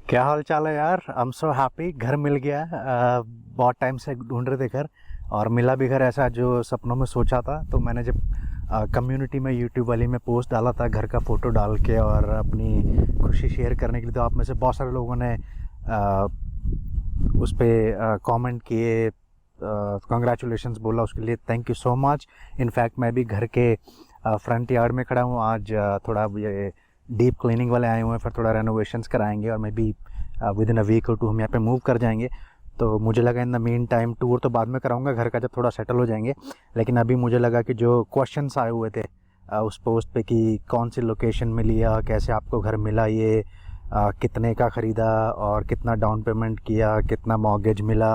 क्या हाल चाल है यार। आई एम सो हैप्पी, घर मिल गया। बहुत टाइम से ढूंढ रहे थे घर, और मिला भी घर ऐसा जो सपनों में सोचा था। तो मैंने जब कम्युनिटी में यूट्यूब वाली में पोस्ट डाला था घर का फ़ोटो डाल के और अपनी खुशी शेयर करने के लिए, तो आप में से बहुत सारे लोगों ने उस पर कमेंट किए, कॉन्ग्रेचुलेशंस बोला। उसके लिए thank you so much. In fact मैं भी घर के फ्रंट यार्ड में खड़ा हूँ आज। थोड़ा ये डीप क्लीनिंग वाले आए हुए हैं, फिर थोड़ा रेनोवेशंस कराएंगे और मैं भी विद इन अ वीक और टू हम यहाँ पे मूव कर जाएंगे। तो मुझे लगा in the mean time tour तो बाद में कराऊंगा घर का, जब थोड़ा सेटल हो जाएंगे। लेकिन अभी मुझे लगा कि जो क्वेश्चंस आए हुए थे उस पोस्ट पे कि कौन सी लोकेशन में लिया, कैसे आपको घर मिला, ये कितने का ख़रीदा और कितना डाउन पेमेंट किया, कितना मॉर्गेज मिला,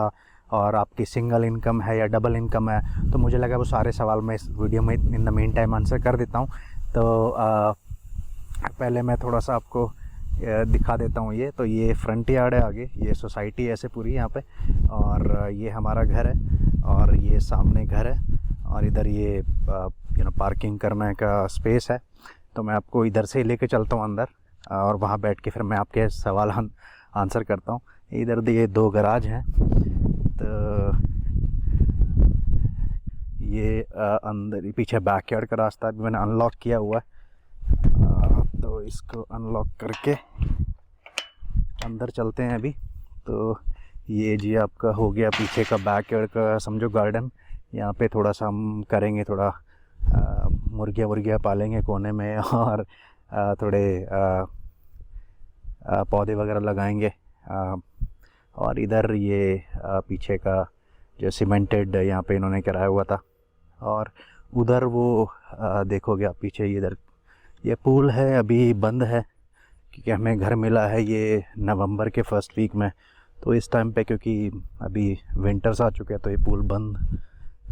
और आपकी सिंगल इनकम है या डबल इनकम है, तो मुझे लगा वो सारे सवाल मैं इस वीडियो में in the mean time answer कर देता हूँ। तो पहले मैं थोड़ा सा आपको दिखा देता हूँ। ये तो ये फ्रंट यार्ड है, आगे ये सोसाइटी है ऐसे पूरी यहाँ पे, और ये हमारा घर है, और ये सामने घर है, और इधर ये पार्किंग करने का स्पेस है। तो मैं आपको इधर से लेके चलता हूँ अंदर, और वहाँ बैठ के फिर मैं आपके सवाल आंसर करता हूँ। इधर ये दो गराज हैं। तो ये अंदर पीछे बैकयार्ड का रास्ता भी मैंने अनलॉक किया हुआ है। तो इसको अनलॉक करके अंदर चलते हैं अभी। तो ये जी आपका हो गया पीछे का बैकयार्ड का समझो गार्डन। यहाँ पे थोड़ा सा हम करेंगे, थोड़ा मुर्गियाँ पालेंगे कोने में, और थोड़े पौधे वगैरह लगाएंगे। और इधर ये पीछे का जो सीमेंटेड यहाँ पे इन्होंने कराया हुआ था। और उधर वो देखोगे आप पीछे, इधर ये पूल है, अभी बंद है क्योंकि हमें घर मिला है ये नवंबर के फर्स्ट वीक में। तो इस टाइम पे क्योंकि अभी विंटर्स आ चुके हैं, तो ये पूल बंद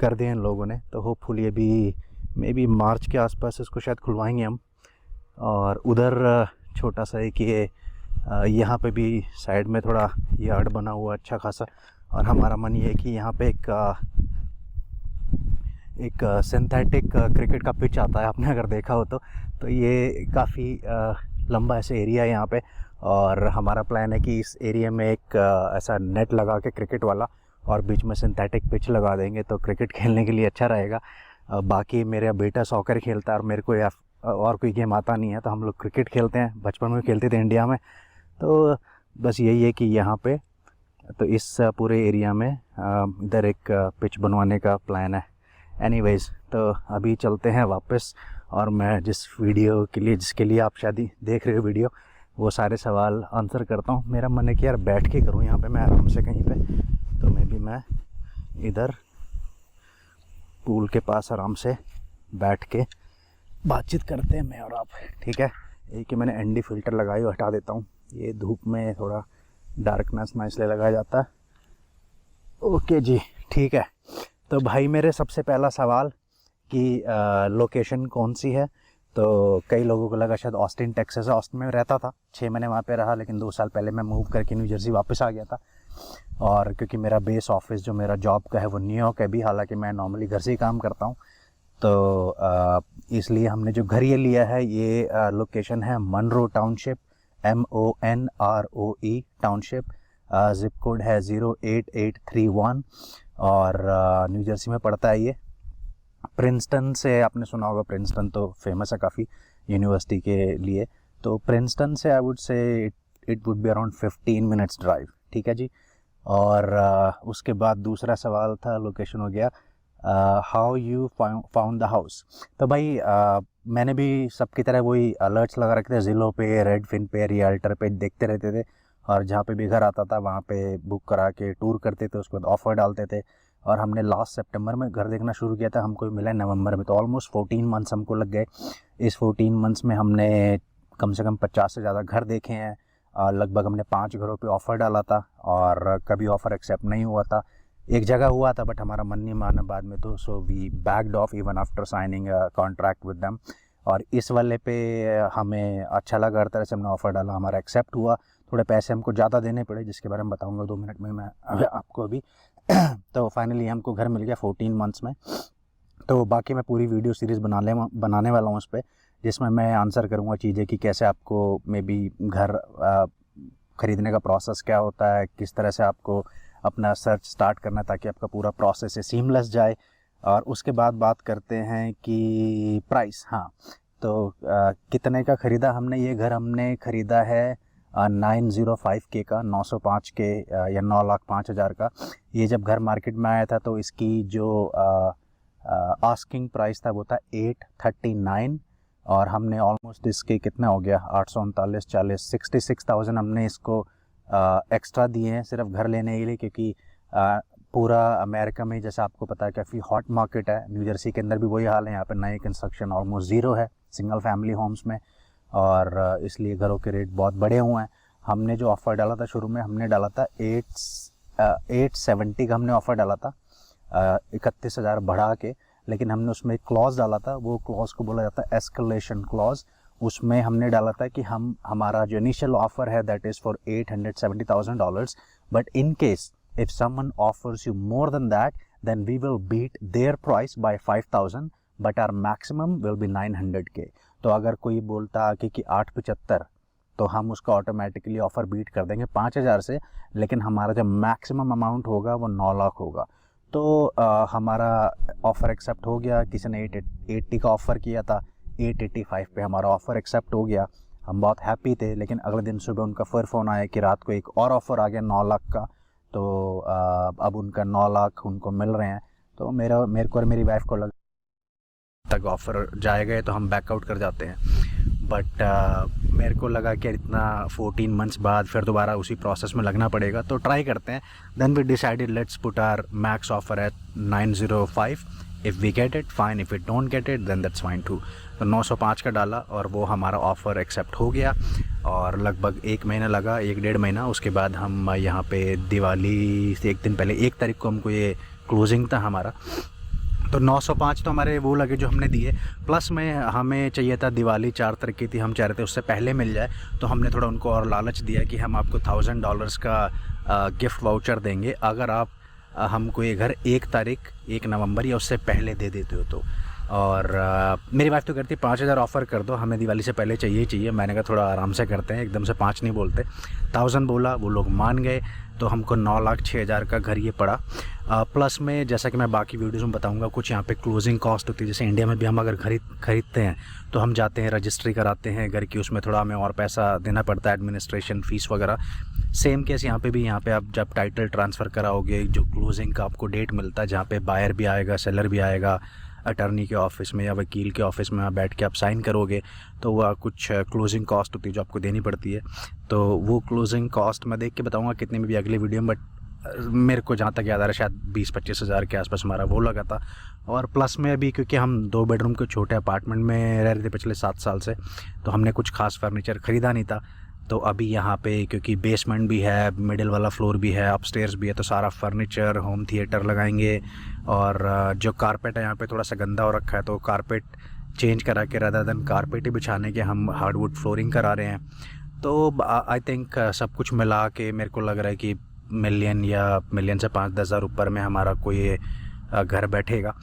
कर दिए इन लोगों ने। तो होपफुली अभी मे बी मार्च के आसपास इसको शायद खुलवाएंगे हम। और उधर छोटा सा एक ये यहाँ पे भी साइड में थोड़ा यार्ड बना हुआ अच्छा खासा। और हमारा मन ये है कि यहाँ पे एक सिंथेटिक क्रिकेट का पिच आता है, आपने अगर देखा हो तो ये काफ़ी लंबा ऐसे एरिया है यहाँ पे। और हमारा प्लान है कि इस एरिया में एक ऐसा नेट लगा के क्रिकेट वाला, और बीच में सिंथेटिक पिच लगा देंगे तो क्रिकेट खेलने के लिए अच्छा रहेगा। बाकी मेरा बेटा सॉकर खेलता है और मेरे को या और कोई गेम आता नहीं है, तो हम लोग क्रिकेट खेलते हैं, बचपन में खेलते थे इंडिया में। तो बस यही है कि यहाँ पे तो इस पूरे एरिया में इधर एक पिच बनवाने का प्लान है। एनीवेज, तो अभी चलते हैं वापस, और मैं जिसके लिए आप शायद देख रहे हो वीडियो, वो सारे सवाल आंसर करता हूँ। मेरा मन है कि यार बैठ के करूँ यहाँ पे मैं आराम से कहीं पे। तो मैं इधर पूल के पास आराम से बैठ के बातचीत करते हैं मैं और आप, ठीक है। एक मैंने एनडी फ़िल्टर लगाई, हटा देता हूँ, ये धूप में थोड़ा डार्कनेस ना इसलिए लगाया जाता है। ओके जी, ठीक है। तो भाई मेरे सबसे पहला सवाल कि लोकेशन कौन सी है। तो कई लोगों को लगा शायद ऑस्टिन टेक्सास है। ऑस्टिन में रहता था, 6 महीने वहाँ पे रहा, लेकिन 2 साल पहले मैं मूव करके न्यू जर्सी वापस आ गया था। और क्योंकि मेरा बेस ऑफिस जो मेरा जॉब का है वो न्यूयॉर्क है भी, हालांकि मैं नॉर्मली घर से ही काम करता हूँ। तो इसलिए हमने जो घर ये लिया है, ये लोकेशन है Monroe township, MONROE township. Zip code है 08831, और न्यू जर्सी में पड़ता है ये। प्रिंसटन से आपने सुना होगा, प्रिंसटन तो फेमस है काफ़ी यूनिवर्सिटी के लिए। तो प्रिंसटन से I would say it would be around 15 minutes drive, ठीक है जी। और उसके बाद दूसरा सवाल था, लोकेशन हो गया, how you found the house. तो भाई मैंने भी सबकी तरह वही अलर्ट्स लगा रखे थे, ज़िलो पे, रेडफिन पे, रियल्टर पे देखते रहते थे, और जहाँ पे भी घर आता था वहाँ पे बुक करा के टूर करते थे, उसके बाद ऑफ़र डालते थे। और हमने लास्ट सितंबर में घर देखना शुरू किया था, हमको मिला नवंबर में, तो ऑलमोस्ट 14 मंथ्स हमको लग गए। इस 14 मंथ्स में हमने कम से कम 50 से ज़्यादा घर देखे हैं। लगभग हमने 5 घरों पे ऑफ़र डाला था, और कभी ऑफ़र एक्सेप्ट नहीं हुआ था। एक जगह हुआ था बट हमारा मन नहीं माना बाद में, तो so we backed off even after signing a contract with them. और इस वाले पे हमें अच्छा लगा, हर तरह से हमने ऑफ़र डाला, हमारा एक्सेप्ट हुआ। थोड़े पैसे हमको ज़्यादा देने पड़े, जिसके बारे में बताऊंगा 2 मिनट में मैं आपको अभी। तो फाइनली हमको घर मिल गया 14 मंथ्स में। तो बाकी मैं पूरी वीडियो सीरीज़ बनाने वाला हूँ उस पर, जिसमें मैं आंसर करूँगा चीज़ें कि कैसे आपको मे बी घर ख़रीदने का प्रोसेस क्या होता है, किस तरह से आपको अपना सर्च स्टार्ट करना है ताकि आपका पूरा प्रोसेस सीमलेस जाए। और उसके बाद बात करते हैं कि प्राइस। हाँ, तो कितने का ख़रीदा हमने ये घर? हमने ख़रीदा है 905K का, 905K या 9,05,000 का। ये जब घर मार्केट में आया था तो इसकी जो आस्किंग प्राइस था वो था 839, और हमने ऑलमोस्ट इसके कितना हो गया, 839 40 66,000 हमने इसको एक्स्ट्रा दिए हैं सिर्फ घर लेने के लिए, क्योंकि पूरा अमेरिका में जैसा आपको पता है काफ़ी हॉट मार्केट है। न्यू जर्सी के अंदर भी वही हाल है, यहाँ पे नए कंस्ट्रक्शन ऑलमोस्ट ज़ीरो है सिंगल फैमिली होम्स में, और इसलिए घरों के रेट बहुत बड़े हुए हैं। हमने जो ऑफ़र डाला था शुरू में, हमने डाला था 870 का हमने ऑफ़र डाला था, 31,000 बढ़ा के, लेकिन हमने उसमें एक क्लॉज डाला था। वो क्लॉज को बोला जाता है एस्केलेशन क्लॉज। उसमें हमने डाला था कि हमारा जो इनिशियल ऑफ़र है that is for $870,000, but in case if someone offers you more than that, then we will beat their price by 5,000, but our maximum will be 900K। तो अगर कोई बोलता कि 875, तो हम उसका ऑटोमेटिकली ऑफ़र बीट कर देंगे 5,000 से, लेकिन हमारा जो मैक्सिमम अमाउंट होगा वो 9 लाख होगा। तो हमारा ऑफ़र एक्सेप्ट हो गया। किसी ने 880 का ऑफ़र किया था, 885 पे हमारा ऑफ़र एक्सेप्ट हो गया। हम बहुत हैप्पी थे, लेकिन अगले दिन सुबह उनका फिर फ़ोन आया कि रात को एक और ऑफ़र आ गया 9 लाख का। तो अब उनका 9 लाख उनको मिल रहे हैं। तो मेरे को और मेरी वाइफ को लगा तक ऑफ़र जाएगा तो हम बैकआउट कर जाते हैं, बट मेरे को लगा कि इतना 14 मंथ्स बाद फिर दोबारा उसी प्रोसेस में लगना पड़ेगा, तो ट्राई करते हैं। Then we decided let's put our max offer at 905। If we get it fine, if we don't get it then that's fine too. तो 905 का डाला और वो हमारा ऑफ़र एक्सेप्ट हो गया, और लगभग 1 महीना लगा, 1-1.5 महीना। उसके बाद हम यहाँ पे दिवाली से 1 दिन पहले 1 तारीख को हमको ये क्लोजिंग था हमारा। तो 905 तो हमारे वो लगे जो हमने दिए, प्लस में हमें चाहिए था दिवाली 4 तारीख की थी, हम चाह रहे थे उससे पहले मिल जाए। तो हमने थोड़ा उनको और लालच दिया कि हम आपको $1,000 का गिफ्ट वाउचर देंगे अगर आप हमको ये घर 1 तारीख 1 नवंबर या उससे पहले दे देते हो तो। और मेरी वाइफ तो कहती 5,000 ऑफ़र कर दो, हमें दिवाली से पहले चाहिए ही चाहिए। मैंने कहा थोड़ा आराम से करते हैं, एकदम से 5 नहीं बोलते। 1000 बोला, वो लोग मान गए, तो हमको 9,06,000 का घर ये पड़ा। प्लस में जैसा कि मैं बाकी वीडियोज़ में बताऊंगा, कुछ यहाँ पे क्लोजिंग कॉस्ट होती है। जैसे इंडिया में भी हम अगर खरीदते हैं तो हम जाते हैं रजिस्ट्री कराते हैं घर की, उसमें थोड़ा हमें और पैसा देना पड़ता है, एडमिनिस्ट्रेशन फ़ीस वगैरह। सेम केस यहाँ पे भी। यहाँ पे आप जब टाइटल ट्रांसफ़र कराओगे, जो क्लोजिंग का आपको डेट मिलता है जहाँ पे बायर भी आएगा, सेलर भी आएगा, अटर्नी के ऑफ़िस में या वकील के ऑफ़िस में आप बैठ के आप साइन करोगे, तो वह कुछ क्लोजिंग कॉस्ट होती है जो आपको देनी पड़ती है। तो वो क्लोजिंग कॉस्ट मैं देख के बताऊंगा कितने में भी अगले वीडियो में, बट मेरे को जहाँ तक याद आ रहा है शायद 20-25 हज़ार के आसपास हमारा वो लगा था। और प्लस में अभी क्योंकि हम 2 बेडरूम के छोटे अपार्टमेंट में रह रहे थे पिछले 7 साल से, तो हमने कुछ खास फर्नीचर ख़रीदा नहीं था। तो अभी यहाँ पे क्योंकि बेसमेंट भी है, मिडिल वाला फ्लोर भी है, अपस्टेयर्स भी है, तो सारा फर्नीचर, होम थिएटर लगाएंगे। और जो कारपेट है यहाँ पे थोड़ा सा गंदा हो रखा है, तो कारपेट चेंज करा के रादर देन कारपेट ही बिछाने के हम हार्डवुड फ्लोरिंग करा रहे हैं। तो आई थिंक सब कुछ मिला के मेरे को लग रहा है कि मिलियन से 5-10 हज़ार ऊपर में हमारा कोई घर बैठेगा।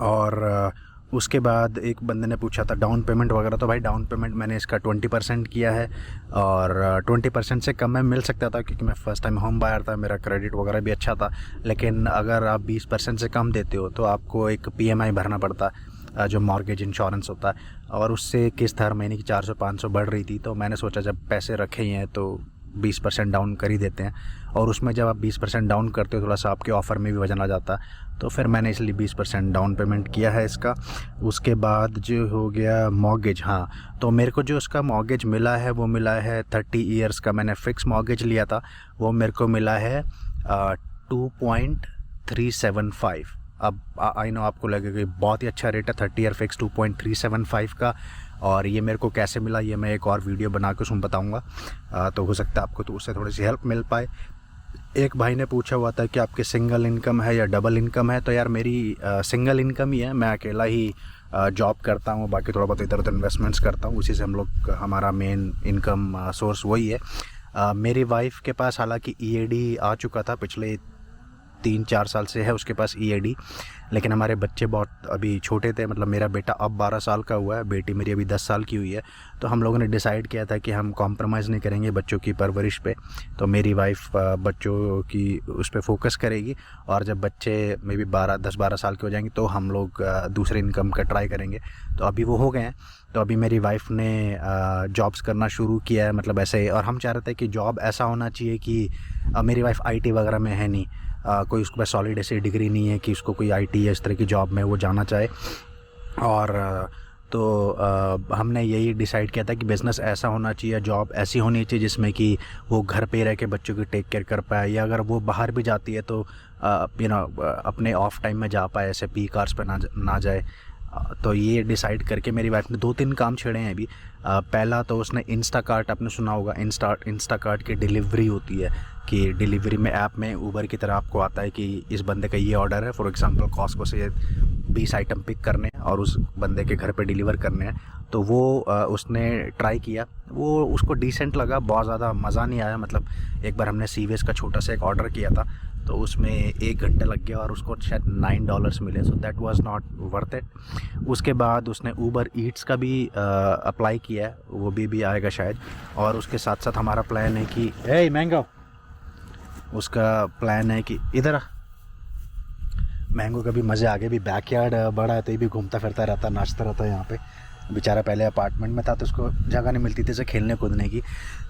और उसके बाद एक बंदे ने पूछा था डाउन पेमेंट वगैरह, तो भाई डाउन पेमेंट मैंने इसका 20% किया है, और 20% से कम में मिल सकता था क्योंकि मैं फ़र्स्ट टाइम होम बायर था, मेरा क्रेडिट वगैरह भी अच्छा था। लेकिन अगर आप 20% से कम देते हो तो आपको एक PMI भरना पड़ता है, जो मॉर्गेज इंश्योरेंस होता है, और उससे किस्त हर महीने की 400-500 बढ़ रही थी। तो मैंने सोचा जब पैसे रखे ही हैं तो 20% डाउन कर ही देते हैं, और उसमें जब आप 20% डाउन करते हो थोड़ा सा आपके ऑफ़र में भी वजन आ जाता है। तो फिर मैंने इसलिए 20% डाउन पेमेंट किया है इसका। उसके बाद जो हो गया मॉर्गेज, हाँ, तो मेरे को जो उसका मॉर्गेज मिला है वो मिला है 30 ईयर्स का। मैंने फ़िक्स मॉर्गेज लिया था, वो मेरे को मिला है 2.375। अब आई नो आपको लगेगा बहुत ही अच्छा रेट है 30 ईयर फिक्स 2.375 का, और ये मेरे को कैसे मिला ये मैं एक और वीडियो बना के उसमें बताऊँगा। तो हो सकता है आपको तो उससे थोड़ी सी हेल्प मिल पाए। एक भाई ने पूछा हुआ था कि आपकी सिंगल इनकम है या डबल इनकम है, तो यार मेरी सिंगल इनकम ही है। मैं अकेला ही जॉब करता हूँ, बाकी थोड़ा बहुत इधर उधर इन्वेस्टमेंट्स करता हूँ, उसी से हम लोग हमारा मेन इनकम सोर्स वही है। मेरी वाइफ के पास हालांकि EAD आ चुका था पिछले 3-4 साल से है उसके पास EAD। लेकिन हमारे बच्चे बहुत अभी छोटे थे, मतलब मेरा बेटा अब 12 साल का हुआ है, बेटी मेरी अभी 10 साल की हुई है। तो हम लोगों ने डिसाइड किया था कि हम कॉम्प्रोमाइज़ नहीं करेंगे बच्चों की परवरिश पे। तो मेरी वाइफ बच्चों की उस पर फोकस करेगी, और जब बच्चे मे बी 10-12 साल के हो जाएंगे तो हम लोग दूसरे इनकम का ट्राई करेंगे। तो अभी वो हो गए हैं। तो अभी मेरी वाइफ ने जॉब्स करना शुरू किया है, मतलब ऐसे। और हम चाह रहे थे कि जॉब ऐसा होना चाहिए कि मेरी वाइफ IT वगैरह में है नहीं, कोई उसके पास सॉलिड ऐसी डिग्री नहीं है कि उसको कोई IT या इस तरह की जॉब में वो जाना चाहे। और तो हमने यही डिसाइड किया था कि बिज़नेस ऐसा होना चाहिए, जॉब ऐसी होनी चाहिए जिसमें कि वो घर पे रह के बच्चों की टेक केयर कर पाए, या अगर वो बाहर भी जाती है तो अपने ऑफ टाइम में जा पाए, ऐसे पीक आवर्स पे ना जाए। तो ये डिसाइड करके मेरी वाइफ ने 2-3 काम छेड़े हैं अभी। पहला तो उसने इंस्टाकार्ट, आपने सुना होगा, इंस्टाकार्ट की डिलीवरी होती है कि डिलीवरी में ऐप में ऊबर की तरह आपको आता है कि इस बंदे का ये ऑर्डर है, फॉर एग्जांपल कॉस्को से 20 आइटम पिक करने हैं और उस बंदे के घर पे डिलीवर करने हैं। तो वो उसने ट्राई किया, वो उसको डिसेंट लगा, बहुत ज़्यादा मज़ा नहीं आया। मतलब एक बार हमने सीवेज का छोटा सा एक ऑर्डर किया था, तो उसमें 1 घंटा लग गया और उसको शायद $9 मिले, so that was not worth it. उसके बाद उसने ऊबर ईट्स का भी अप्लाई किया है, वो भी आएगा शायद। और उसके साथ साथ हमारा प्लान है कि मैंगो, उसका प्लान है कि इधर मैंगो का भी मज़े आगे भी बैकयार्ड बड़ा है, तो ये भी घूमता फिरता रहता, नाचता रहता है यहाँ पे। बेचारा पहले अपार्टमेंट में था तो उसको जगह नहीं मिलती थी इसे खेलने कूदने की।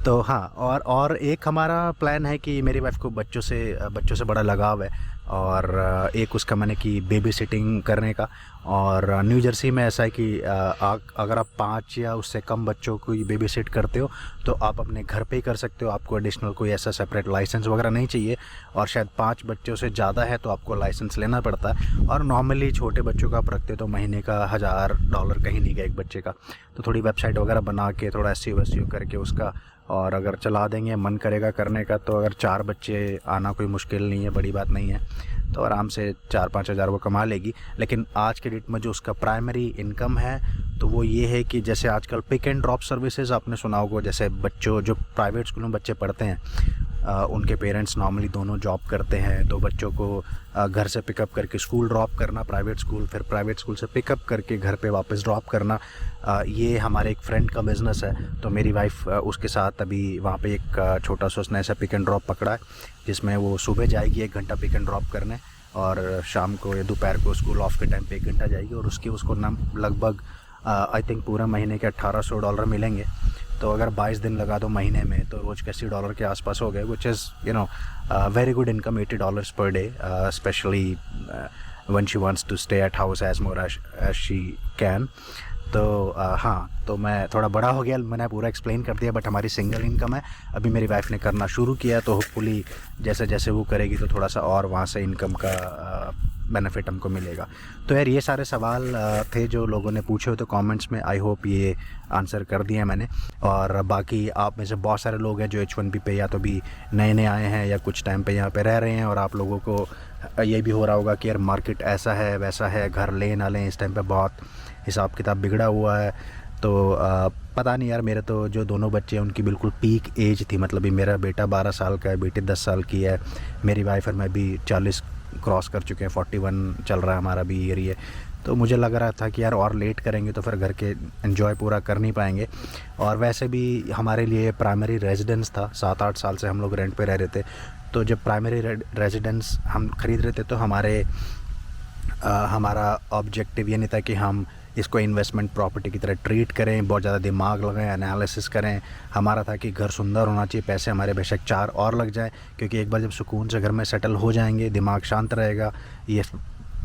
तो हाँ, और एक हमारा प्लान है कि मेरी वाइफ को बच्चों से बड़ा लगाव है, और एक उसका मैंने कि बेबी सिटिंग करने का। और न्यू जर्सी में ऐसा है कि अगर आप 5 या उससे कम बच्चों को बेबी सिट करते हो तो आप अपने घर पे ही कर सकते हो, आपको एडिशनल कोई ऐसा सेपरेट लाइसेंस वगैरह नहीं चाहिए। और शायद 5 बच्चों से ज़्यादा है तो आपको लाइसेंस लेना पड़ता है। और नॉर्मली छोटे बच्चों का आप रखते तो महीने का $1000 कहीं नहीं गया एक बच्चे का। तो थोड़ी वेबसाइट वगैरह बना के थोड़ा SEO करके उसका, और अगर चला देंगे, मन करेगा करने का, तो अगर 4 बच्चे आना कोई मुश्किल नहीं है, बड़ी बात नहीं है। तो आराम से 4-5 हज़ार वो कमा लेगी। लेकिन आज के डेट में जो उसका प्राइमरी इनकम है तो वो ये है कि जैसे आजकल पिक एंड ड्रॉप सर्विसेज आपने सुना होगा, जैसे बच्चों जो प्राइवेट स्कूल में बच्चे पढ़ते हैं, उनके पेरेंट्स नॉर्मली दोनों जॉब करते हैं, तो बच्चों को घर से पिकअप करके स्कूल ड्रॉप करना, प्राइवेट स्कूल, फिर प्राइवेट स्कूल से पिकअप करके घर पे वापस ड्रॉप करना, ये हमारे एक फ्रेंड का बिज़नेस है। तो मेरी वाइफ उसके साथ अभी वहाँ पे एक छोटा सा उसने ऐसा पिक एंड ड्रॉप पकड़ा है, जिसमें वो सुबह जाएगी 1 घंटा पिक एंड ड्रॉप करने, और शाम को या दोपहर को स्कूल ऑफ के टाइम पे 1 घंटा जाएगी, और उसको लगभग आई थिंक पूरा महीने के $1800 मिलेंगे। तो अगर 22 दिन लगा दो महीने में तो रोज़ के $80 के आसपास हो गए, which is very good income, $80 per day, specially when she wants to stay at house as more as she can। तो हाँ, तो मैं थोड़ा बड़ा हो गया, मैंने पूरा एक्सप्लेन कर दिया, बट हमारी सिंगल इनकम है। अभी मेरी वाइफ ने करना शुरू किया है, तो होपफुली जैसे जैसे वो करेगी तो थोड़ा सा और वहाँ से इनकम का बेनिफिट हमको मिलेगा। तो यार ये सारे सवाल थे जो लोगों ने पूछे हो, तो कमेंट्स में आई होप ये आंसर कर दिए मैंने। और बाकी आप में से बहुत सारे लोग हैं जो H1B पे या तो भी नए आए हैं या कुछ टाइम पे यहाँ पे रह रहे हैं, और आप लोगों को ये भी हो रहा होगा कि यार मार्केट ऐसा है वैसा है, घर लें ना लें, इस टाइम पे बहुत हिसाब किताब बिगड़ा हुआ है। तो पता नहीं यार, मेरे तो जो दोनों बच्चे हैं उनकी बिल्कुल पीक एज थी, मतलब भी मेरा बेटा 12 साल का है, बेटी 10 साल की है, मेरी वाइफ और मैं भी 40 क्रॉस कर चुके हैं, 41 चल रहा है हमारा भी ईयर ये। तो मुझे लग रहा था कि यार और लेट करेंगे तो फिर घर के एंजॉय पूरा कर नहीं पाएंगे। और वैसे भी हमारे लिए प्राइमरी रेजिडेंस था, 7-8 साल से हम लोग रेंट पे रह रहे थे। तो जब प्राइमरी रेजिडेंस हम ख़रीद रहे थे तो हमारा ऑब्जेक्टिव ये नहीं था कि हम इसको इन्वेस्टमेंट प्रॉपर्टी की तरह ट्रीट करें, बहुत ज़्यादा दिमाग लगाएं, एनालिसिस करें। हमारा था कि घर सुंदर होना चाहिए, पैसे हमारे बेशक 4 और लग जाएं, क्योंकि एक बार जब सुकून से घर में सेटल हो जाएंगे, दिमाग शांत रहेगा, ये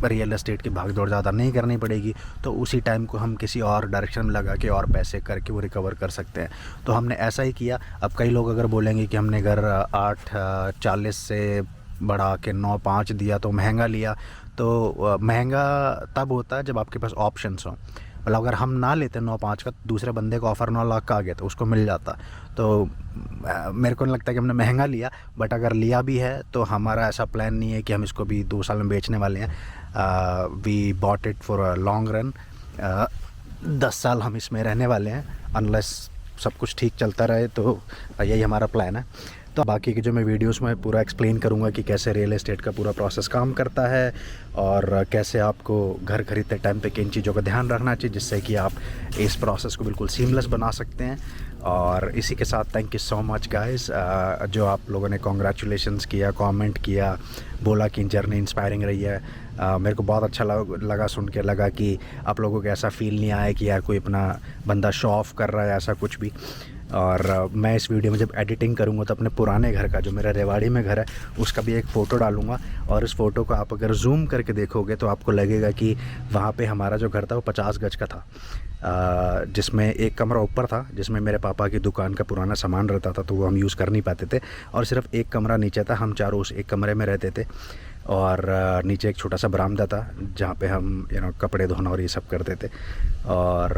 रियल एस्टेट की भागदौड़ ज़्यादा नहीं करनी पड़ेगी, तो उसी टाइम को हम किसी और डायरेक्शन में लगा के और पैसे करके वो रिकवर कर सकते हैं। तो हमने ऐसा ही किया। अब कई लोग अगर बोलेंगे कि हमने घर 8.40 से बढ़ा के 9.5 दिया तो महंगा लिया, तो महंगा तब होता है जब आपके पास ऑप्शंस हों। मतलब अगर हम ना लेते 9.5 का, दूसरे बंदे को ऑफ़र 9 लाख का आ गया तो उसको मिल जाता। तो मेरे को नहीं लगता कि हमने महंगा लिया, बट अगर लिया भी है तो हमारा ऐसा प्लान नहीं है कि हम इसको भी 2 साल में बेचने वाले हैं। We bought it for a long run, 10 साल हम इसमें रहने वाले हैं, अनलेस सब कुछ ठीक चलता रहे, तो यही हमारा प्लान है। तो बाकी के जो मैं वीडियोस में पूरा एक्सप्लेन करूँगा कि कैसे रियल एस्टेट का पूरा प्रोसेस काम करता है और कैसे आपको घर खरीदते टाइम पे किन चीज़ों का ध्यान रखना चाहिए जिससे कि आप इस प्रोसेस को बिल्कुल सीमलेस बना सकते हैं। और इसी के साथ thank you so much guys, जो आप लोगों ने कॉन्ग्रेचुलेशंस किया, कमेंट किया, बोला कि जर्नी इंस्पायरिंग रही है। मेरे को बहुत अच्छा लगा सुन के, लगा कि आप लोगों को ऐसा फील नहीं आया कि यार कोई अपना बंदा शो ऑफ कर रहा है, ऐसा कुछ भी। और मैं इस वीडियो में जब एडिटिंग करूँगा तो अपने पुराने घर का, जो मेरा रेवाड़ी में घर है, उसका भी एक फ़ोटो डालूँगा। और इस फ़ोटो को आप अगर जूम करके देखोगे तो आपको लगेगा कि वहाँ पे हमारा जो घर था वो 50 गज का था, जिसमें एक कमरा ऊपर था जिसमें मेरे पापा की दुकान का पुराना सामान रहता था, तो वो हम यूज़ कर नहीं पाते थे। और सिर्फ एक कमरा नीचे था, हम चारों उस एक कमरे में रहते थे। और नीचे एक छोटा सा बरामदा था जहाँ पे हम कपड़े धोना और ये सब करते थे। और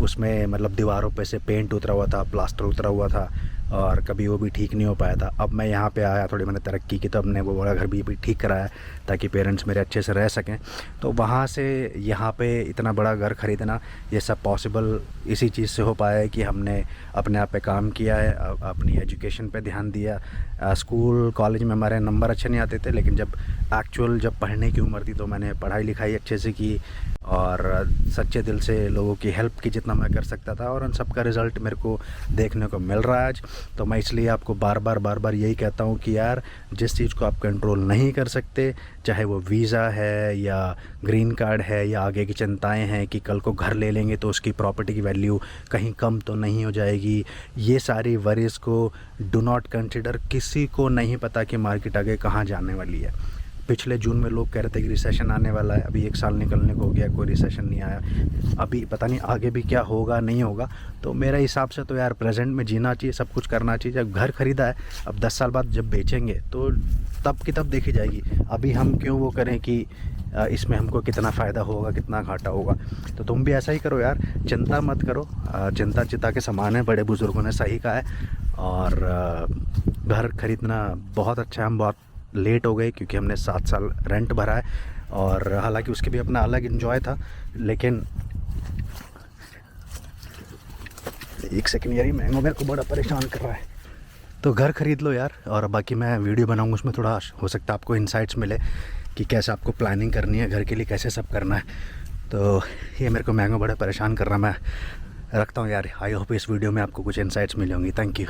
उसमें मतलब दीवारों पे से पेंट उतरा हुआ था, प्लास्टर उतरा हुआ था और कभी वो भी ठीक नहीं हो पाया था। अब मैं यहाँ पे आया, थोड़ी मैंने तरक्की की, तो अब ने वो बड़ा घर भी ठीक कराया ताकि पेरेंट्स मेरे अच्छे से रह सकें। तो वहाँ से यहाँ पे इतना बड़ा घर ख़रीदना, ये सब पॉसिबल इसी चीज़ से हो पाया है कि हमने अपने आप पे काम किया है, अपनी एजुकेशन पे ध्यान दिया। स्कूल कॉलेज में हमारे नंबर अच्छे नहीं आते थे, लेकिन जब पढ़ने की उम्र थी तो मैंने पढ़ाई लिखाई अच्छे से की और सच्चे दिल से लोगों की हेल्प की जितना मैं कर सकता था, और उन सब का रिज़ल्ट मेरे को देखने को मिल रहा है आज। तो मैं इसलिए आपको बार बार यही कहता हूँ कि यार, जिस चीज़ को आप कंट्रोल नहीं कर सकते, चाहे वो वीज़ा है या ग्रीन कार्ड है या आगे की चिंताएं हैं कि कल को घर ले लेंगे तो उसकी प्रॉपर्टी की वैल्यू कहीं कम तो नहीं हो जाएगी, ये सारी वरीज़ को डू नॉट कंसिडर। किसी को नहीं पता कि मार्केट आगे कहाँ जाने वाली है। पिछले जून में लोग कह रहे थे कि रिसेशन आने वाला है, अभी 1 साल निकलने को हो गया, कोई रिसेशन नहीं आया। अभी पता नहीं आगे भी क्या होगा नहीं होगा। तो मेरे हिसाब से तो यार प्रेजेंट में जीना चाहिए, सब कुछ करना चाहिए। जब घर ख़रीदा है, अब 10 साल बाद जब बेचेंगे तो तब की तब देखी जाएगी। अभी हम क्यों वो करें कि इसमें हमको कितना फ़ायदा होगा, कितना घाटा होगा। तो तुम भी ऐसा ही करो यार, चिंता मत करो। चिंता चिता के समान है, बड़े बुज़ुर्गों ने सही कहा है। और घर ख़रीदना बहुत अच्छा है। हम बहुत लेट हो गए क्योंकि हमने 7 साल रेंट भरा है, और हालांकि उसके भी अपना अलग एंजॉय था, लेकिन एक सेकंड यार, मैंगो मेरे को बड़ा परेशान कर रहा है। तो घर ख़रीद लो यार। और बाकी मैं वीडियो बनाऊंगा, उसमें थोड़ा हो सकता है आपको इनसाइट्स मिले कि कैसे आपको प्लानिंग करनी है घर के लिए, कैसे सब करना है। तो ये मेरे को मैंगो बड़ा परेशान कर रहा है। मैं रखता हूँ यार। आई होप इस वीडियो में आपको कुछ इनसाइट्स मिले होंगी। Thank you.